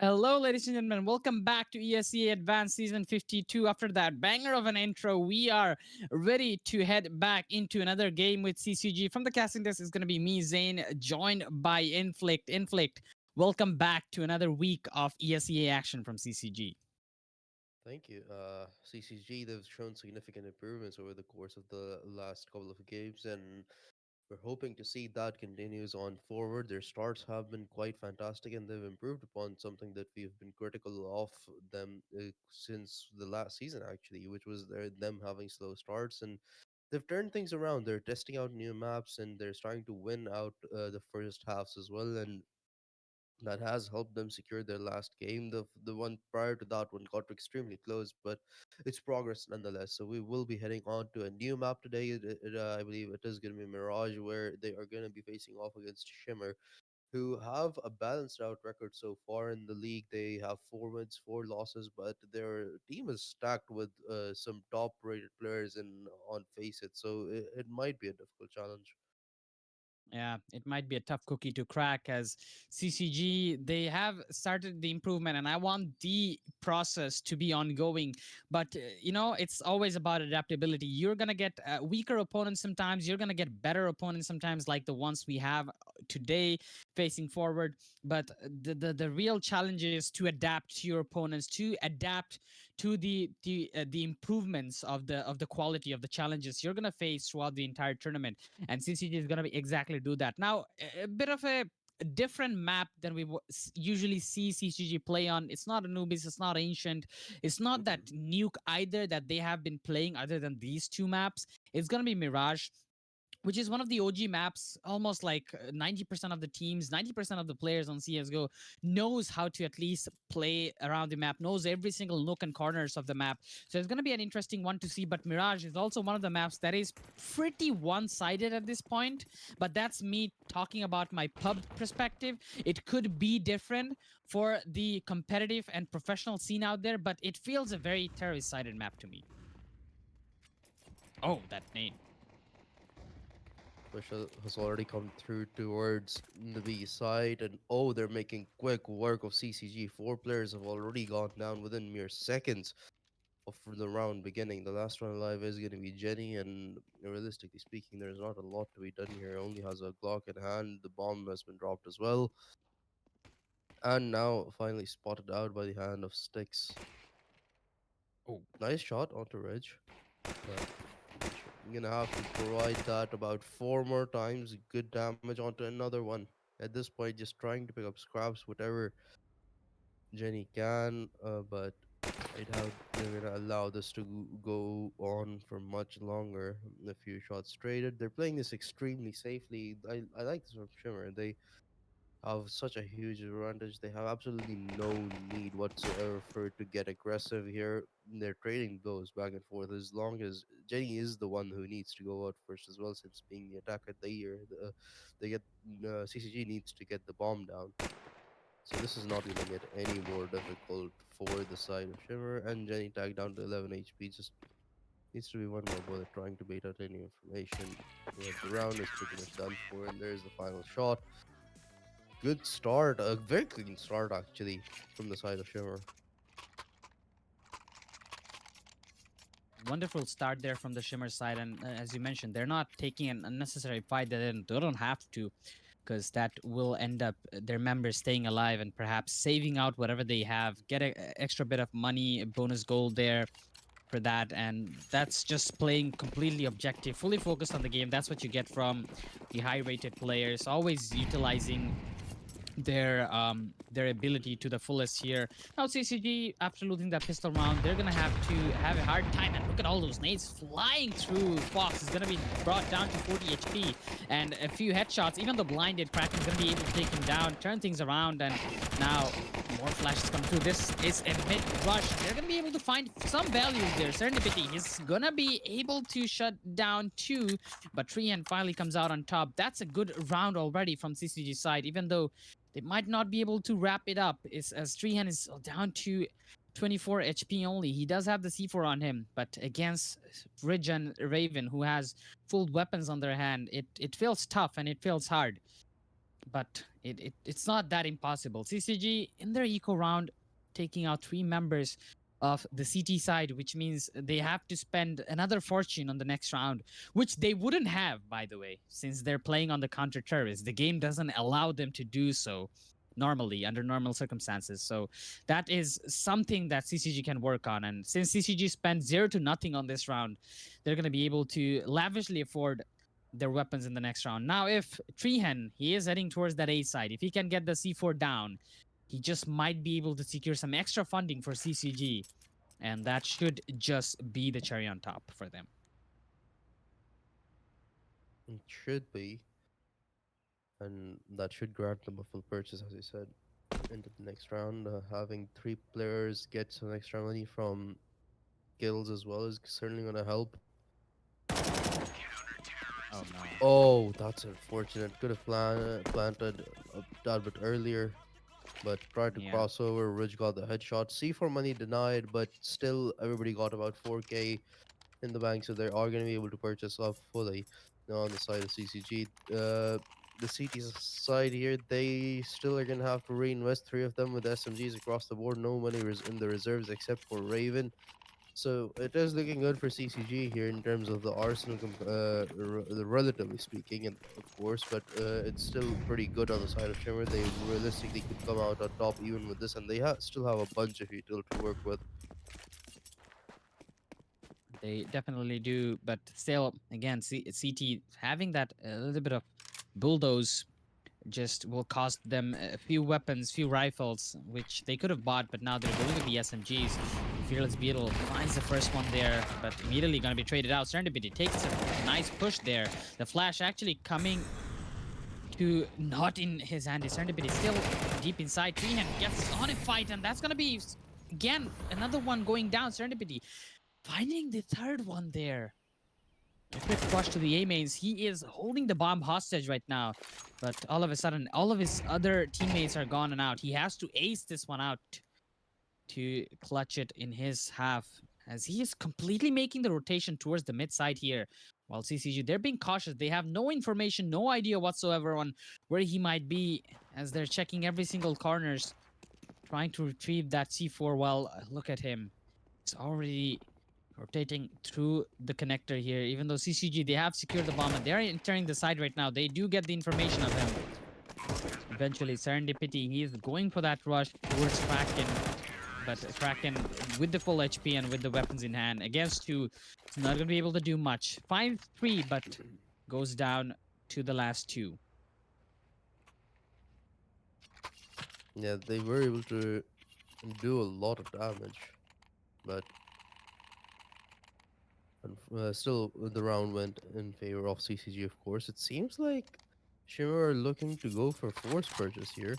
Hello, ladies and gentlemen. Welcome back to ESEA Advanced Season 52. After that banger of an intro, we are ready to head back into another game with CCG. From the casting desk is going to be me, Zane, joined by Inflict. Inflict, welcome back to another week of ESEA action from CCG. Thank you. CCG, they've shown significant improvements over the course of the last couple of games, and we're hoping to see that continues on forward. Their starts have been quite fantastic, and they've improved upon something that we've been critical of them since the last season, actually, which was them having slow starts. And they've turned things around. They're testing out new maps, and they're starting to win out the first halves as well. And that has helped them secure their last game. The one prior to that one got extremely close, but it's progress nonetheless. So we will be heading on to a new map today. I believe it is going to be Mirage, where they are going to be facing off against Shimmer, who have a balanced out record so far in the league. They have 4 wins, 4 losses, but their team is stacked with some top rated players in on Face It. So it might be a difficult challenge. Yeah, it might be a tough cookie to crack as CCG, they have started the improvement, and I want the process to be ongoing. But, it's always about adaptability. You're going to get weaker opponents sometimes, you're going to get better opponents sometimes, like the ones we have today facing forward. But the real challenge is to adapt to your opponents, to adapt to the improvements of the quality of the challenges you're going to face throughout the entire tournament, and CCG is going to be exactly do that. Now, a bit of a different map than we usually see CCG play on. It's not Anubis, it's not Ancient, it's not that Hmm. Nuke either that they have been playing other than these two maps. It's going to be Mirage, which is one of the OG maps. Almost like 90% of the teams, 90% of the players on CSGO knows how to at least play around the map, knows every single nook and corners of the map. So it's going to be an interesting one to see. But Mirage is also one of the maps that is pretty one sided at this point. But that's me talking about my pub perspective. It could be different for the competitive and professional scene out there, but it feels a very terrorist sided map to me. Oh, that name. Which has already come through towards the B side, and oh, they're making quick work of CCG. 4 players have already gone down within mere seconds of the round beginning. The last round alive is going to be Jenny, and realistically speaking, there's not a lot to be done here. Only has a Glock in hand. The bomb has been dropped as well, and now finally spotted out by the hand of Sticks. Oh, Nice shot onto Ridge, but you're gonna have to provide that about 4 more times. Good damage onto another one. At this point, just trying to pick up scraps, whatever Jenny can. But I doubt they're gonna allow this to go on for much longer. A few shots traded. They're playing this extremely safely. I like this from Shimmer. They have such a huge advantage. They have absolutely no need whatsoever for it to get aggressive here. They're trading blows back and forth as long as Jenny is the one who needs to go out first as well, since being the attacker of the year. They get CCG needs to get the bomb down. So this is not going to get any more difficult for the side of Shimmer, and Jenny tagged down to 11 HP. Just needs to be one more bullet trying to bait out any information. But the round is pretty much done for, and there's the final shot. Good start, a very clean start actually from the side of Shimmer. wonderful start there from the Shimmer side. And as you mentioned, they're not taking an unnecessary fight that they don't have to, because that will end up their members staying alive and perhaps saving out whatever they have, get an extra bit of money, a bonus gold there for that. And that's just playing completely objective, fully focused on the game. That's what you get from the high rated players, always utilizing their ability to the fullest here. Now CCG, after losing that pistol round, they're gonna have to have a hard time. And look at all those nades flying through. Fox is gonna be brought down to 40 HP, and a few headshots. Even the blinded Kraken's gonna be able to take him down, turn things around, and now more flashes come through. This is a mid rush. They're gonna be able to find some value there. Serendipity is gonna be able to shut down two, but Treehan finally comes out on top. That's a good round already from CCG side, even though they might not be able to wrap it up. Is as Treehan is down to 24 HP only. He does have the C4 on him, but against Ridge and Raven, who has full weapons on their hand, it feels tough and it feels hard. but it's not that impossible. CCG in their eco round taking out 3 members of the CT side, which means they have to spend another fortune on the next round, which they wouldn't have, by the way, since they're playing on the counter turrets. The game doesn't allow them to do so normally under normal circumstances. So that is something that CCG can work on. And since CCG spent 0 to nothing on this round, they're going to be able to lavishly afford their weapons in the next round. Now, if Treehen, he is heading towards that A side, if he can get the C4 down, he just might be able to secure some extra funding for CCG, and that should just be the cherry on top for them. It should be, and that should grant them a full purchase, as you said, into the next round. Having three players get some extra money from guilds as well is certainly going to help. Oh no. Oh, that's unfortunate. Could have planted a tad bit earlier, but tried to Yeah. cross over. Ridge got the headshot. C4 money denied, but still everybody got about 4k in the bank, so they are going to be able to purchase off fully on the side of CCG. The CT side here, they still are going to have to reinvest three of them with SMGs across the board. No money in the reserves except for Raven. So it is looking good for CCG here in terms of the arsenal, relatively speaking, and of course, but it's still pretty good on the side of Shimmer. They realistically could come out on top even with this, and they still have a bunch of util to work with. They definitely do, but still, again, CT having that a little bit of bulldoze just will cost them a few weapons, few rifles, which they could have bought, but now they're going to be SMGs. Fearless Beetle finds the first one there, but immediately going to be traded out. Serendipity takes a nice push there. The flash actually coming to not in his hand. Serendipity still deep inside. Treehen gets on a fight, and that's going to be, again, another one going down. Serendipity finding the third one there. A quick flush to the A mains. He is holding the bomb hostage right now, but all of a sudden, all of his other teammates are gone and out. He has to ace this one out to clutch it in his half, as he is completely making the rotation towards the mid side here. While CCG, they're being cautious. They have no information, no idea whatsoever on where he might be, as they're checking every single corners, trying to retrieve that C4. Well, look at him. It's already rotating through the connector here. Even though CCG, they have secured the bomb and they're entering the side right now. They do get the information of him. Eventually, Serendipity, he is going for that rush towards Kraken. But Kraken, with the full HP and with the weapons in hand, against two, is not going to be able to do much. 5-3, but goes down to the last two. Yeah, they were able to do a lot of damage, but still the round went in favor of CCG. Of course, it seems like Shimmer are looking to go for force purchase here.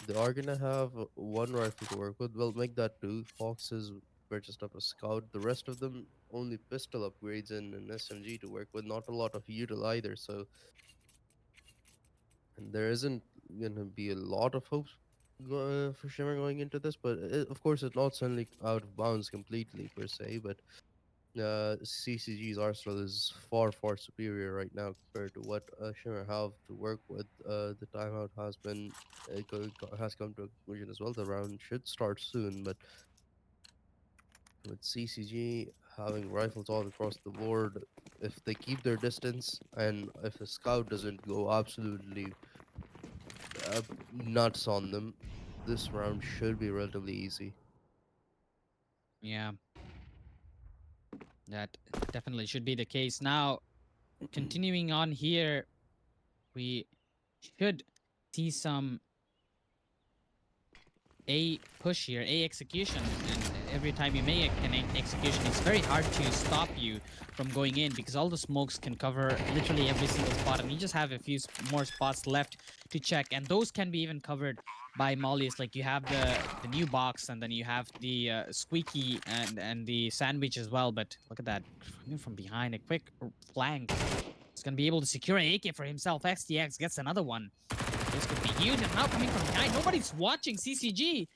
They are gonna have one rifle to work with. Well, make that two. Foxes purchased up a scout. The rest of them only pistol upgrades and an SMG to work with. Not a lot of util either. So, and there isn't gonna be a lot of hopes for Shimmer going into this. But of course, it's not suddenly out of bounds completely per se. But CCG's arsenal is far, far superior right now compared to what Shimmer have to work with. The timeout has been has come to a conclusion as well. The round should start soon, but with CCG having rifles all across the board, if they keep their distance and if a scout doesn't go absolutely nuts on them, this round should be relatively easy. Yeah, that definitely should be the case. Now, continuing on here, we should see some A push here, A execution, and every time you make an execution, it's very hard to stop you from going in because all the smokes can cover literally every single spot, and you just have a few more spots left to check, and those can be even covered by mollies. Like you have the new box, and then you have the squeaky and the sandwich as well. But look at that, coming from behind, a quick flank. He's gonna be able to secure an AK for himself. XTX gets another one. This could be huge, and now coming from behind, nobody's watching CCG.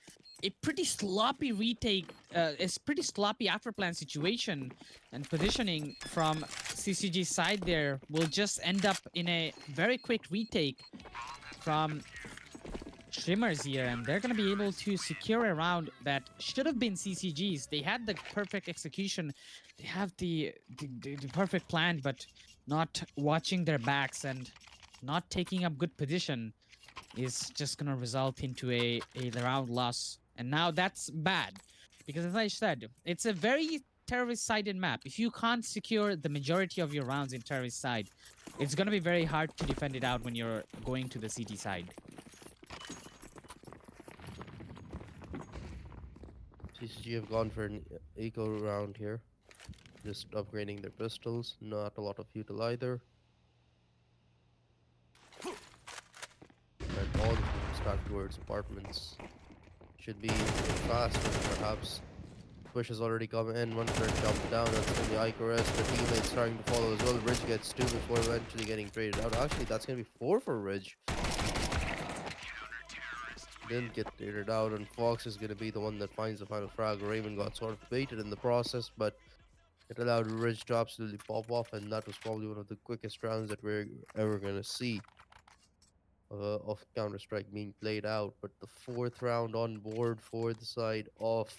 A pretty sloppy retake, it's pretty sloppy after plan situation, and positioning from CCG side there will just end up in a very quick retake from Shimmers here, and they're gonna be able to secure a round that should have been CCG's. They had the perfect execution, they have the perfect plan, but not watching their backs and not taking up good position is just gonna result into a round loss. And now that's bad because, as I said, it's a very terrorist-sided map. If you can't secure the majority of your rounds in terrorist side, it's gonna be very hard to defend it out when you're going to the CT side. CCG have gone for an eco round here, just upgrading their pistols. Not a lot of fuel either, and all the teams stacked towards apartments. Should be faster, perhaps. Push has already come in. One turret jumped down. That's going to be Icarus. The teammates starting to follow as well. Ridge gets two before eventually getting traded out. Actually, that's going to be four for Ridge. Didn't get traded out, and Fox is going to be the one that finds the final frag. Raymond got sort of baited in the process, but it allowed Ridge to absolutely pop off, and that was probably one of the quickest rounds that we're ever going to see of Counter Strike being played out. But the fourth round on board for the side of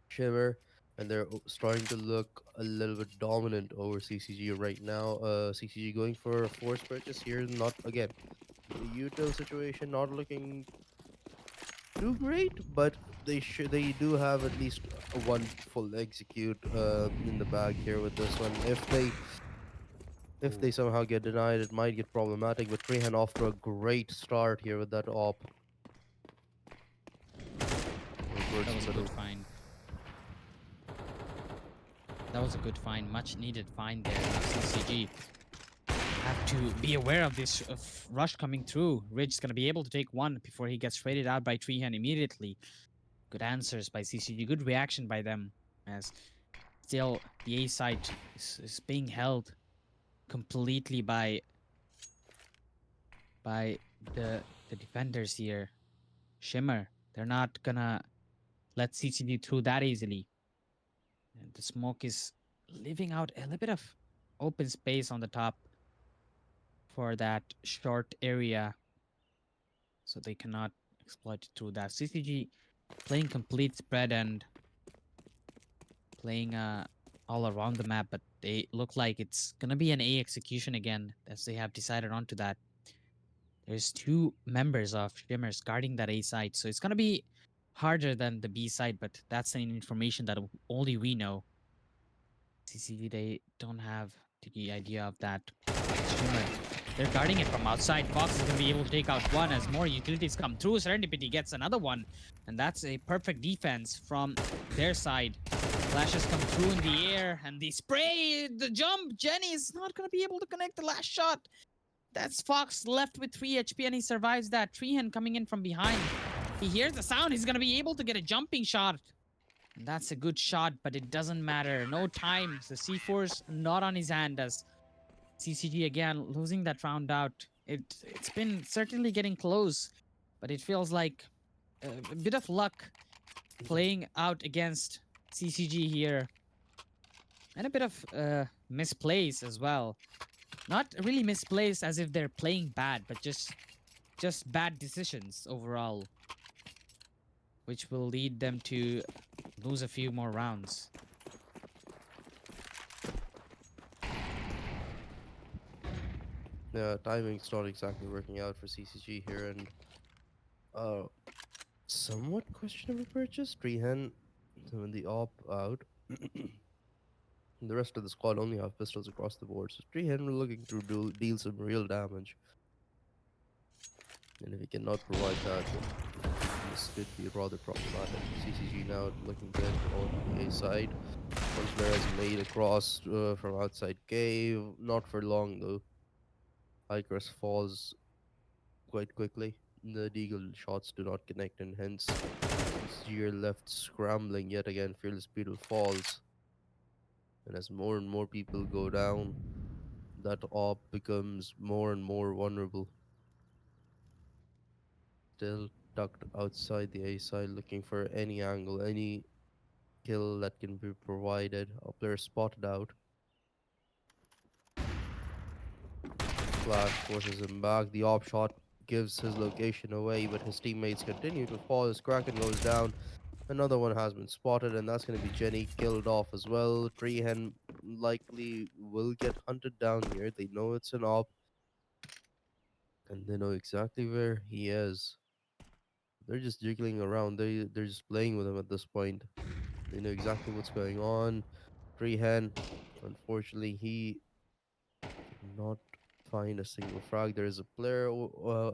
Shimmer, and they're starting to look a little bit dominant over CCG right now. CCG going for a force purchase here, not again. The util situation not looking too great, but they do have at least one full execute in the bag here with this one. If they somehow get denied, it might get problematic. But Freehand off to a great start here with that op. That was a good find. That was a good find, much needed find there. CCG have to be aware of this rush coming through. Ridge's gonna be able to take one before he gets traded out by Treehand immediately. Good answers by CCG, good reaction by them, as still the A side is being held completely by the defenders here. Shimmer, they're not gonna let CCG through that easily. And the smoke is leaving out a little bit of open space on the top for that short area, so they cannot exploit it through that. CCG playing complete spread and playing all around the map, but they look like it's gonna be an A execution again, as they have decided onto that. There's two members of Shimmers guarding that A side, so it's gonna be harder than the B side, but that's an information that only we know. CCD, they don't have the idea of that. Shimmer, they're guarding it from outside. Fox is going to be able to take out one as more utilities come through. Serendipity gets another one, and that's a perfect defense from their side. Flashes come through in the air, and the spray, the jump. Jenny is not going to be able to connect the last shot. That's Fox left with 3 HP, and he survives that. Treehan coming in from behind. He hears the sound. He's going to be able to get a jumping shot. And that's a good shot, but it doesn't matter. No time. The C4's not on his hand as CCG again losing that round out. It's been certainly getting close, but it feels like a bit of luck playing out against CCG here, and a bit of misplays as well. Not really misplays as if they're playing bad, but just bad decisions overall, which will lead them to lose a few more rounds. Yeah, timing's not exactly working out for CCG here, and uh, somewhat questionable purchase. Treehan when the op out. The rest of the squad only have pistols across the board, so Treehan were looking to deal some real damage. And if he cannot provide that, then this could be rather problematic. CCG now looking good on the A side. One player has made across from outside cave, not for long though. Icarus falls quite quickly. The deagle shots do not connect, and hence CCG are left scrambling yet again. Fearless Beetle falls, and as more and more people go down, that op becomes more and more vulnerable. Still tucked outside the A side, looking for any angle, any kill that can be provided. A player spotted out. Flash forces him back. The op shot gives his location away, but his teammates continue to fall as Kraken goes down. Another one has been spotted, and that's going to be Jenny killed off as well. Treehen likely will get hunted down here. They know it's an op, and they know exactly where he is. They're just jiggling around. They're just playing with him at this point. They know exactly what's going on. Treehan, unfortunately, he cannot find a single frag. There is a player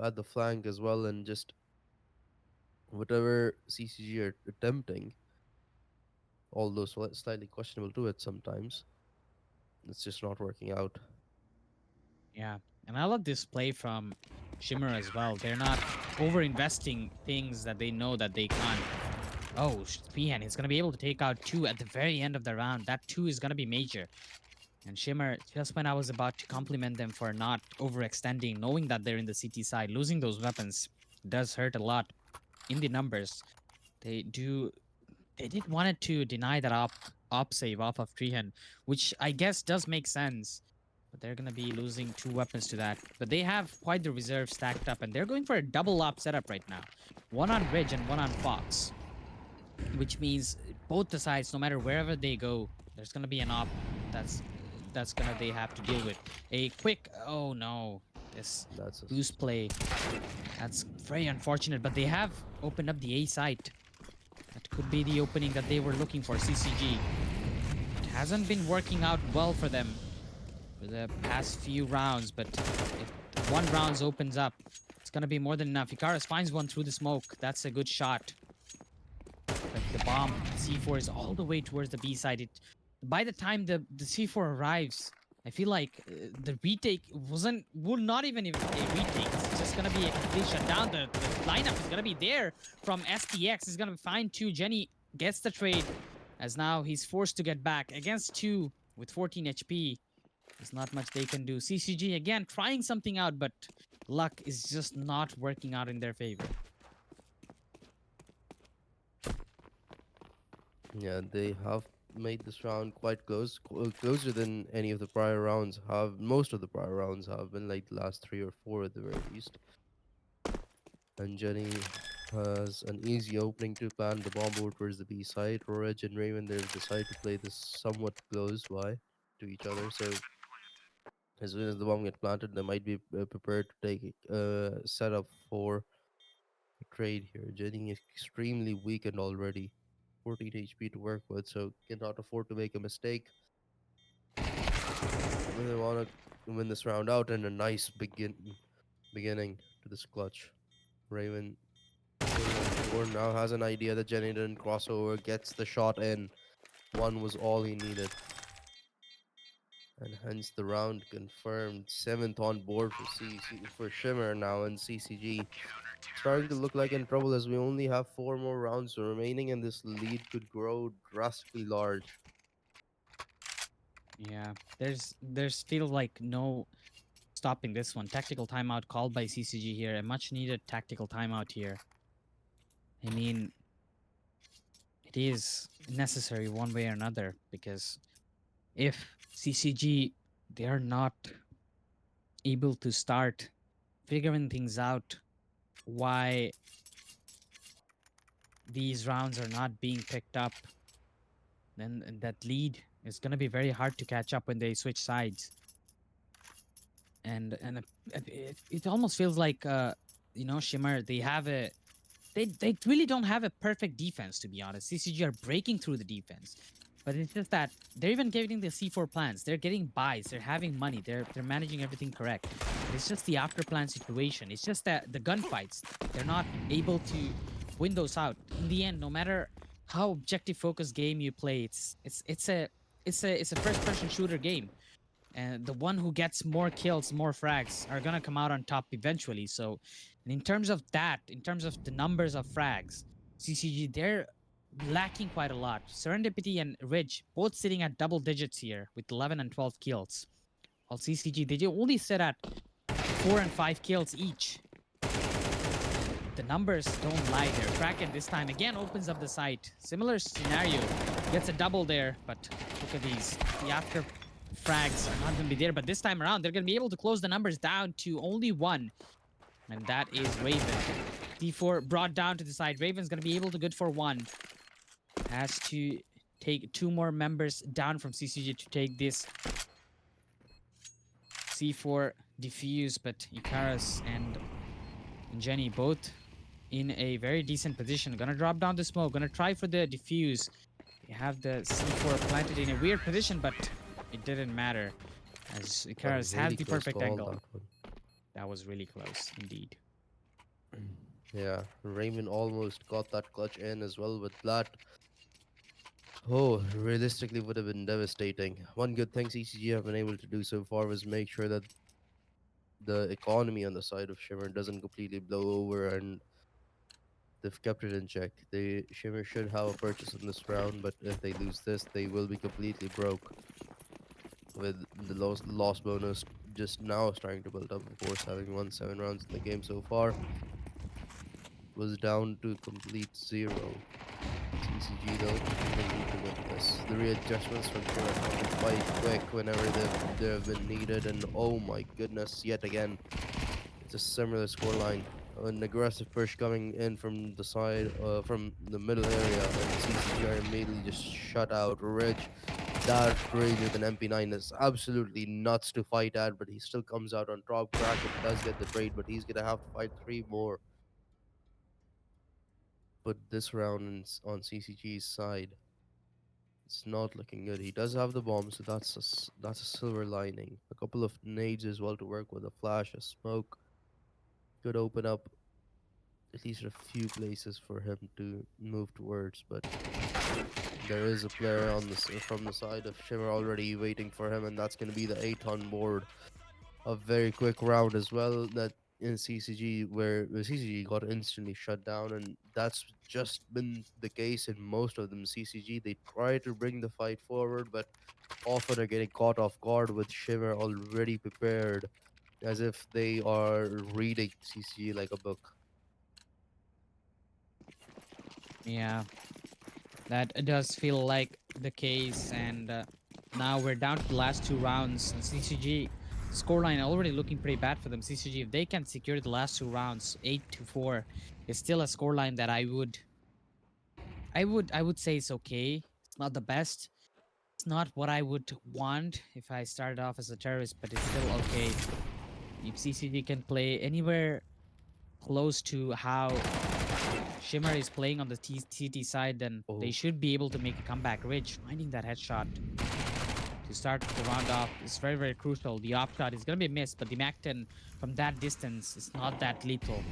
at the flank as well, and just whatever CCG are attempting, although slightly questionable to it sometimes, it's just not working out. Yeah. And I love this play from Shimmer as well. They're not over investing things that they know that they can't. Oh, Spihan, he's going to be able to take out two at the very end of the round. That two is going to be major. And Shimmer, just when I was about to compliment them for not overextending, knowing that they're in the CT side, losing those weapons does hurt a lot in the numbers. They do. They did wanted to deny that op save off of Treehan, which I guess does make sense. But they're gonna be losing two weapons to that. But they have quite the reserve stacked up, and they're going for a double op setup right now. One on Ridge and one on Fox, which means both the sides, no matter wherever they go, there's gonna be an op that's that's gonna they have to deal with. A quick oh no, this That's a boost play. That's very unfortunate, but they have opened up the A site. That could be the opening that they were looking for, CCG. It hasn't been working out well for them for the past few rounds, but if one round opens up, it's gonna be more than enough. Icarus finds one through the smoke. That's a good shot. But the bomb C4 is all the way towards the B side. By the time the C4 arrives, I feel like the retake would not even a retake. It's just gonna be a complete shutdown. The lineup is gonna be there from STX. He's gonna find two. Jenny gets the trade, as now he's forced to get back against two with 14 HP. There's not much they can do. CCG again trying something out, but luck is just not working out in their favor. Yeah, they have made this round quite close, closer than any of the prior rounds have. Most of the prior rounds have been like the last three or four at the very least. And Jenny has an easy opening to plan the bomb over towards the B side. Reg and Raven, they've decided to play this somewhat close by to each other. So as soon as the bomb gets planted, they might be prepared to take setup for a trade here. Jenny is extremely weakened already. 14 HP to work with, so cannot afford to make a mistake. They want to win this round out, and a nice beginning to this clutch. Raven now has an idea that Jenny didn't cross over, gets the shot in. One was all he needed. And hence the round confirmed. Seventh on board for for Shimmer now, and CCG starting to look like in trouble as we only have four more rounds remaining, and this lead could grow drastically large. Yeah, there's feels like no stopping this one. Tactical timeout called by CCG here. A much needed tactical timeout here. I mean, it is necessary one way or another, because if CCG they are not able to start figuring things out, why these rounds are not being picked up, then that lead is going to be very hard to catch up when they switch sides. And it almost feels like Shimmer, they really don't have a perfect defense, to be honest. CCG are breaking through the defense, but it's just that they're even getting the C4 plans. They're getting buys. They're having money. They're managing everything correct. It's just the after plan situation. It's just that the gunfights, they're not able to win those out. In the end, no matter how objective focused game you play, it's a first person shooter game, and the one who gets more kills, more frags, are gonna come out on top eventually. So, and in terms of that, in terms of the numbers of frags, CCG they're lacking quite a lot. Serendipity and Ridge both sitting at double digits here with 11 and 12 kills, while CCG they only sit at 4 and 5 kills each. The numbers don't lie there. Kraken this time again opens up the site. Similar scenario, gets a double there, but look at these. The after frags are not going to be there, but this time around they're going to be able to close the numbers down to only one. and that is Raven. D4 brought down to the side. Raven's gonna be able to good for one. Has to take two more members down from CCG to take this C4 defuse, but Icarus and Jenny both in a very decent position. Gonna drop down the smoke, gonna try for the defuse. They have the C4 planted in a weird position, but it didn't matter as A Icarus has really the close perfect call, angle. that one. That was really close indeed. Yeah, Raymond almost got that clutch in as well, but that, oh, realistically would have been devastating. One good thing CCG have been able to do so far was make sure that the economy on the side of Shimmer doesn't completely blow over, and they've kept it in check. They Shimmer should have a purchase in this round, but if they lose this, they will be completely broke. With the loss bonus just now starting to build up, of course, having won 7 rounds in the game so far, was down to complete zero. CCG though, they need to win this. The readjustments from Shimmer have been quite quick whenever they've been needed, and oh my goodness, yet again, it's a similar scoreline. An aggressive push coming in from the side, from the middle area, and CCG are immediately just shut out. Ridge, that range with an MP9 is absolutely nuts to fight at, but he still comes out on top. Kraken does get the trade, but he's gonna have to fight 3 more. But this round on CCG's side, it's not looking good. He does have the bomb, so that's a silver lining. A couple of nades as well to work with. A flash, a smoke could open up at least a few places for him to move towards. But there is a player on from the side of Shimmer already waiting for him, and that's going to be the 8 on board. A very quick round as well. That in CCG where the CCG got instantly shut down, and that's just been the case in most of them. CCG, they try to bring the fight forward, but often are getting caught off guard with Shimmer already prepared, as if they are reading CCG like a book. Yeah, that does feel like the case, and now we're down to the last two rounds. And CCG scoreline already looking pretty bad for them. CCG, if they can secure the last two rounds, 8-4, is still a scoreline that I would say it's okay. It's not the best. It's not what I would want if I started off as a terrorist, but it's still okay. If CCG can play anywhere close to how Shimmer is playing on the TT side, then they Oh, should be able to make a comeback. Ridge finding that headshot to start the round off is very, very crucial. The op shot is going to be missed, but the Mac-10 from that distance is not that lethal.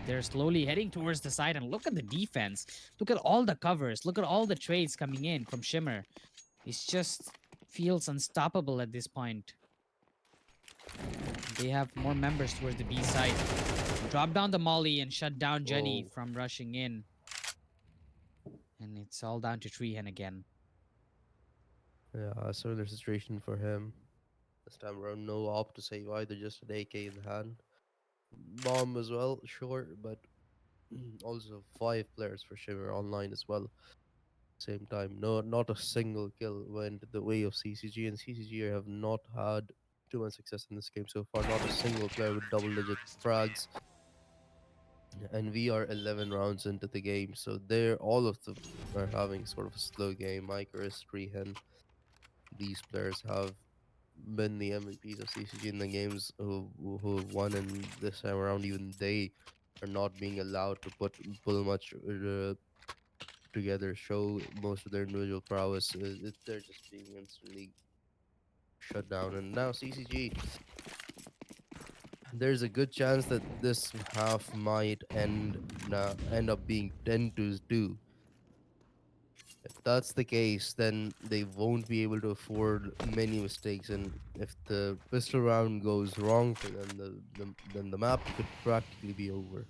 They're slowly heading towards the side, and look at the defense. Look at all the covers. Look at all the trades coming in from Shimmer. It just feels unstoppable at this point. They have more members towards the B side. Drop down the molly and shut down Jenny oh, from rushing in. And it's all down to Treehan again. yeah, a similar situation for him. This time around, no op to save either, just an AK in the hand. Bomb as well, sure, but also 5 players for Shimmer online as well. Same time, no, not a single kill went the way of CCG, and CCG have not had too much success in this game so far. Not a single player with double-digit frags, and we are 11 rounds into the game, so they're all of them are having sort of a slow game. Icarus, Rehen, these players have been the MVPs of CCG in the games who have won, and this time around, even they are not being allowed to pull much together, show most of their individual prowess. They're just being instantly shut down. And now CCG, there's a good chance that this half might end up being 10-2. If that's the case, then they won't be able to afford many mistakes. And if the pistol round goes wrong for them, then the map could practically be over.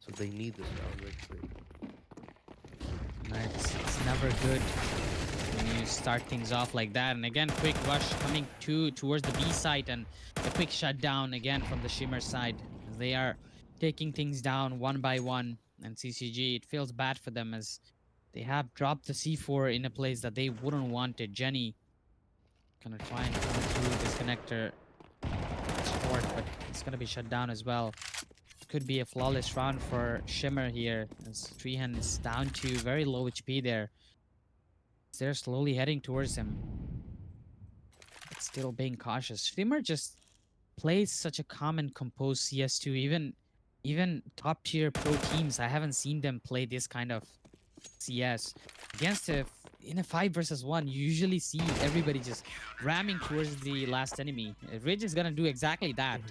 So they need this round victory. It's never good when you start things off like that. And again, quick rush coming towards the B side, and a quick shutdown again from the Shimmer side. They are taking things down one by one. And CCG, it feels bad for them as they have dropped the C4 in a place that they wouldn't want it. Jenny gonna try and come through this connector. short, but it's gonna be shut down as well. Could be a flawless round for Shimmer here, as Treehan is down to very low HP there. They're slowly heading towards him, but still being cautious. Shimmer just plays such a calm and composed CS2. Even top tier pro teams, I haven't seen them play this kind of CS against in a 5 versus 1. You usually see everybody just ramming towards the last enemy. Ridge is gonna do exactly that,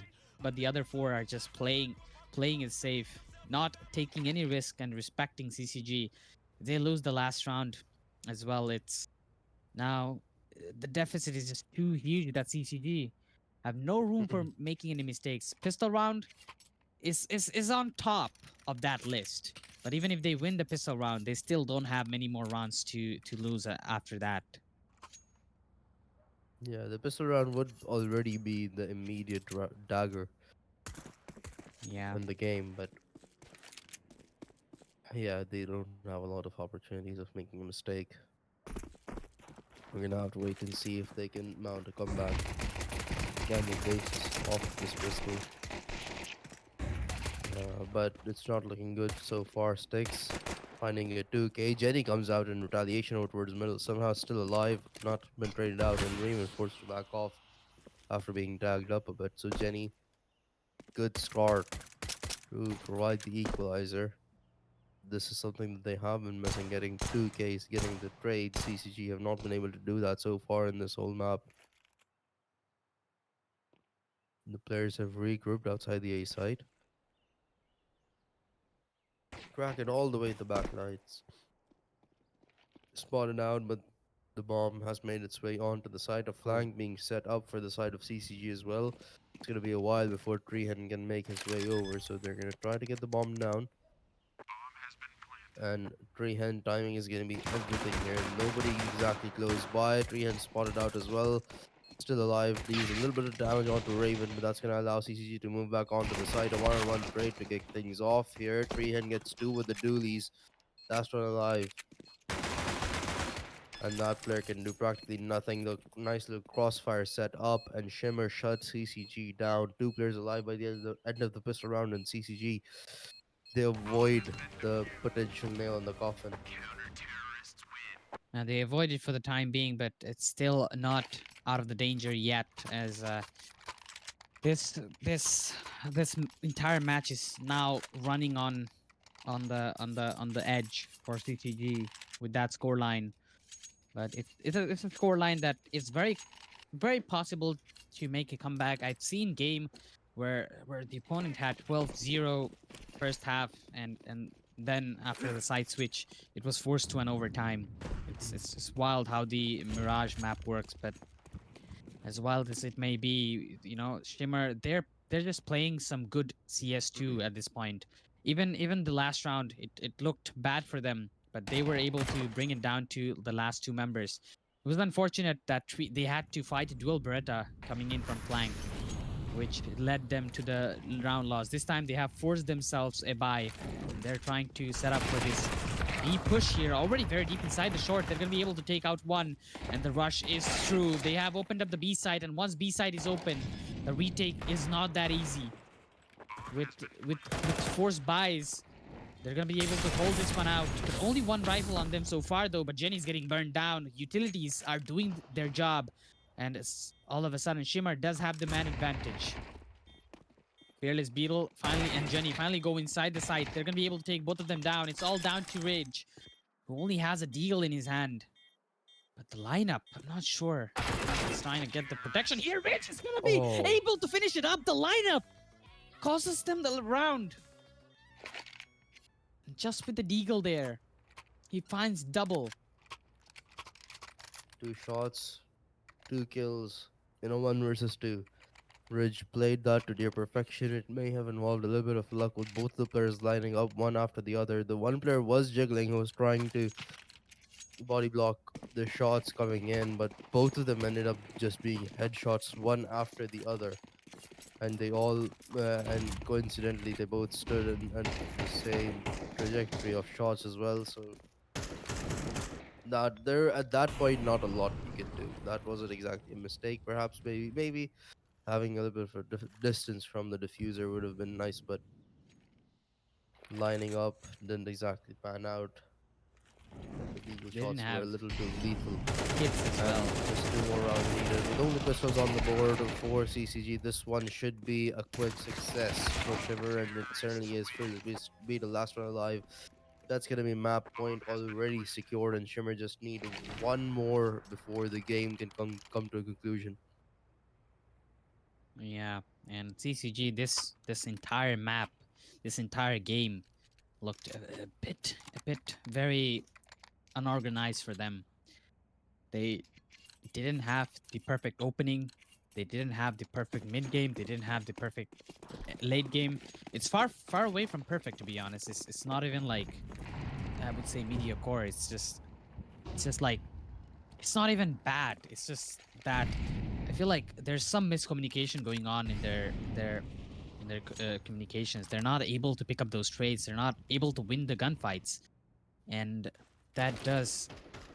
but the other four are just playing it safe, not taking any risk and respecting CCG. They lose the last round as well. It's now the deficit is just too huge that CCG have no room for making any mistakes. Pistol round is on top of that list. But even if they win the pistol round, they still don't have many more rounds to lose after that. Yeah, the pistol round would already be the immediate dagger Yeah. in the game, but yeah, they don't have a lot of opportunities of making a mistake. We're gonna have to wait and see if they can mount a comeback on the basis of this pistol. But it's not looking good so far. Sticks finding a 2K. Jenny comes out in retaliation over towards middle, somehow still alive, not been traded out, and Raymond forced to back off after being tagged up a bit. So Jenny, good score to provide the equalizer. This is something that they have been missing, getting 2Ks, getting the trade. CCG have not been able to do that so far in this whole map. The players have regrouped outside the A side. Kraken all the way to the back lights. Spotted out, but the bomb has made its way onto the side of flank, being set up for the side of CCG as well. It's going to be a while before Treehan can make his way over, so they're going to try to get the bomb down. And Treehan timing is going to be everything here. Nobody exactly close by. Treehan spotted out as well. Still alive, deals a little bit of damage onto Raven, but that's going to allow CCG to move back onto the side. A one-on-one trade to get things off here. Treehan gets two with the dualies. Last one alive. And that player can do practically nothing. The nice little crossfire set up, and Shimmer shuts CCG down. Two players alive by the end of the pistol round, and CCG, they avoid the potential nail in the coffin. Now they avoid it for the time being, but it's still not out of the danger yet, as this this entire match is now running on the edge for CCG with that score line. But it's a score line that is very possible to make a comeback. I've seen game where the opponent had 12-0 first half, and then after the side switch, it was forced to an overtime. It's wild how the Mirage map works, but as wild as it may be, Shimmer, they're just playing some good CS2 at this point. Even the last round, it looked bad for them, but they were able to bring it down to the last two members. It was unfortunate that they had to fight a dual Beretta coming in from flank, which led them to the round loss. This time they have forced themselves a buy. They're trying to set up for this B push here, already very deep inside the short. They're going to be able to take out one, and the rush is through. They have opened up the B side, and once B side is open, the retake is not that easy. With forced buys, they're going to be able to hold this one out. But only one rifle on them so far, though, but Jenny's getting burned down. Utilities are doing their job, and all of a sudden, Shimmer does have the man advantage. Fearless Beetle finally and Jenny finally go inside the site. They're going to be able to take both of them down. It's all down to Ridge, who only has a deal in his hand. But the lineup, I'm not sure. He's trying to get the protection here. Ridge is going to be able to finish it up. The lineup causes them the round. And just with the deagle there, he finds double. 2 shots, 2 kills, 1 versus 2. Ridge played that to near perfection. It may have involved a little bit of luck with both the players lining up one after the other. The one player was jiggling, who was trying to body block the shots coming in, but both of them ended up just being headshots one after the other. And they all, and coincidentally, they both stood in the same trajectory of shots as well. So at that point, not a lot you can do. That wasn't exactly a mistake, perhaps, maybe. Having a little bit of a distance from the diffuser would have been nice, but lining up didn't exactly pan out. And the deagle They didn't shots were have a little too lethal. hits as well. And just two more rounds needed. With only pistols on the board for CCG, this one should be a quick success for Shimmer, and it certainly is. Fearless be the last one alive. That's going to be map point already secured, and Shimmer just need one more before the game can come to a conclusion. Yeah, and CCG, this entire map, this entire game looked a bit very unorganized for them. They didn't have the perfect opening. They didn't have the perfect mid game. They didn't have the perfect late game. It's far away from perfect, to be honest. It's not even like, I would say, mediocre. It's just like, it's not even bad. It's just that I feel like there's some miscommunication going on in their communications. They're not able to pick up those trades. They're not able to win the gunfights, and that does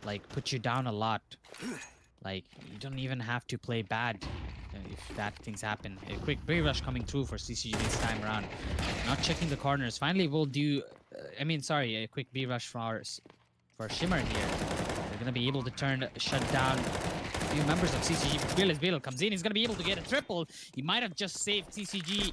like put you down a lot. Like, you don't even have to play bad if that things happen. A quick Brave Rush coming through for CCG this time around. Not checking the corners. Finally, we'll do. Sorry, a quick B Rush for Shimmer here. They're gonna be able to shut down a few members of CCG. But Fearless Beetle comes in. He's gonna be able to get a triple. He might have just saved CCG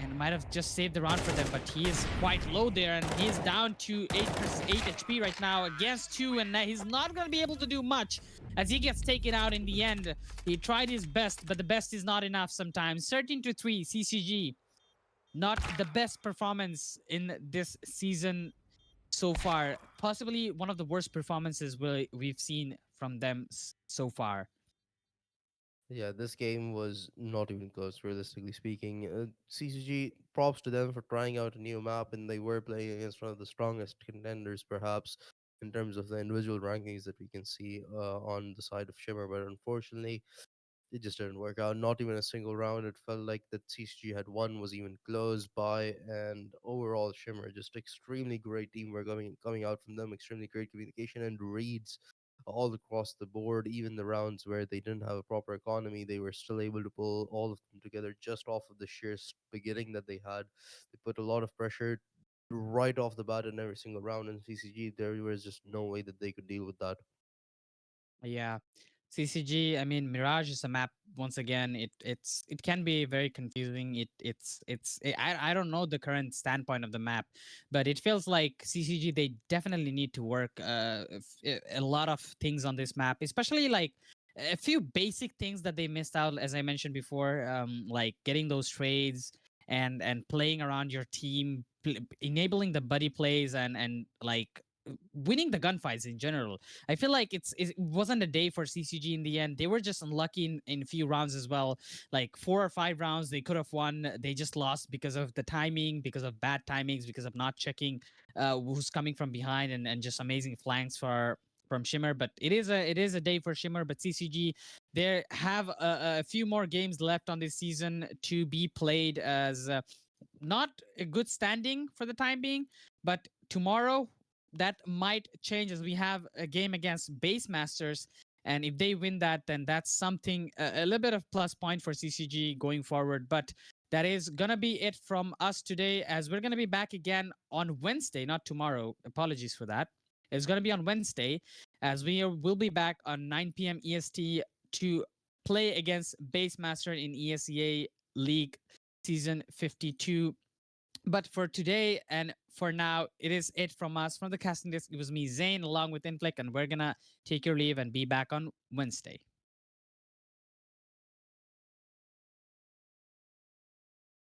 and might have just saved the round for them, but he is quite low there, and he is down to 8 HP right now against 2, and he's not going to be able to do much as he gets taken out in the end. He tried his best, but the best is not enough sometimes. 13 to 3, CCG. Not the best performance in this season so far. Possibly one of the worst performances we've seen from them so far. Yeah, this game was not even close, realistically speaking. CCG, props to them for trying out a new map, and they were playing against one of the strongest contenders, perhaps, in terms of the individual rankings that we can see on the side of Shimmer. But unfortunately, it just didn't work out. Not even a single round. It felt like that CCG had won was even close by, and overall Shimmer just extremely great teamwork coming out from them. Extremely great communication and reads all across the board. Even the rounds where they didn't have a proper economy, they were still able to pull all of them together just off of the sheer beginning that they had. They put a lot of pressure right off the bat in every single round. In CCG, there was just no way that they could deal with that. Yeah. CCG, I mean, Mirage is a map. Once again, it can be very confusing. I don't know the current standpoint of the map, but it feels like CCG, they definitely need to work a lot of things on this map, especially like a few basic things that they missed out, as I mentioned before, like getting those trades and playing around your team, enabling the buddy plays, and like winning the gunfights in general. I feel like it wasn't a day for CCG in the end. They were just unlucky in a few rounds as well. Like 4 or 5 rounds they could have won. They just lost because of the timing, because of bad timings, because of not checking who's coming from behind, and just amazing flanks from Shimmer. But it is a day for Shimmer. But CCG, they have a few more games left on this season to be played, as not a good standing for the time being. But tomorrow that might change, as we have a game against Base Masters. And if they win that, then that's something, a little bit of plus point for CCG going forward. But that is gonna be it from us today, as we're gonna be back again on Wednesday, not tomorrow. Apologies for that. It's gonna be on Wednesday, as will be back on 9 p.m. EST to play against Base Master in ESEA League Season 52. But for today and for now, it is it from us from the casting desk. It was me, Zane, along with Inflick, and we're gonna take your leave and be back on Wednesday.